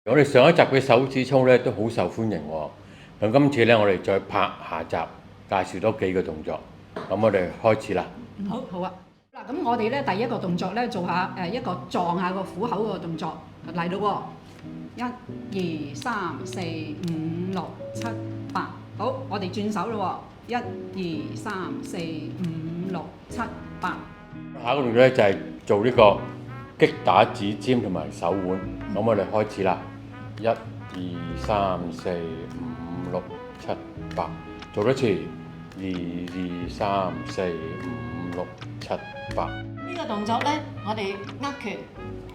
我哋上一集嘅手指操咧都好受歡迎喎，咁今次咧我哋再拍下集，介紹多幾個動作。咁我哋開始啦。好啊。嗱，咁我哋咧第一個動作咧做下一個撞下個虎口個動作嚟到喎，1、2、3、4、5、6、7、8。好，我哋轉手咯喎，1、2、3、4、5、6、7、8。下一個動作咧就係做呢個擊打指尖同埋手腕。咁我哋開始啦。1、2、3、4、5、6、7、8，做多次。2、2、3、4、5、6、7、8。呢個動作咧，我哋握拳，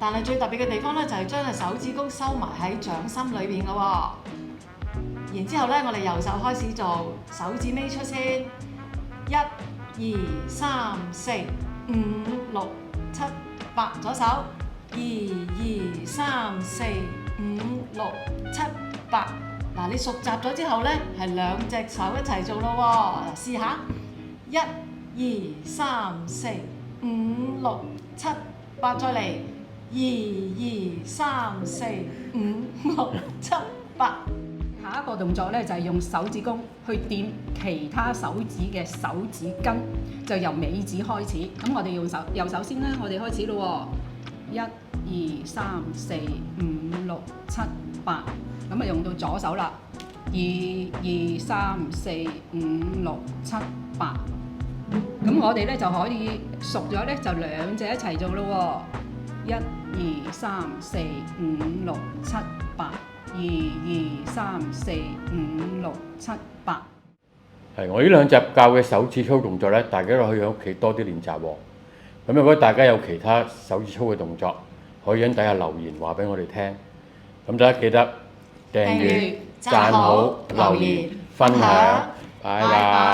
但係最特別嘅地方咧就係將個手指公收埋喺掌心裏邊嘅喎。然之後咧，我哋右手開始做手指尾出先，1、2、3、4、5、6、7、8，左手2、2、3、4、5、6、7、8。嗱，你熟習咗之後咧，係兩隻手一齊做咯喎。嗱，試下1、2、3、4、5、6、7、8，再嚟2、2、3、4、5、6、7、8。下一個動作咧就係用手指公去掂其他手指嘅手指根，就由尾指開始。咁我哋用右手先啦，我哋開始咯喎，1、2、3、4、5、6、7、8。咁啊用到左手啦，2、2、3、4、5、6、7、8。咁我哋咧就可以熟咗咧，就兩隻一齊做咯喎，1、2、3、4、5、6、7、8。2、2、3、4、5、6、7、8。係，我呢兩集教嘅手指操動作咧，大家都可以喺屋企多啲練習喎。咁如果大家有其他手指操嘅動作，可以喺底下留言話俾我哋聽。咁大家記得訂閱、讚好、留言、分享，拜拜。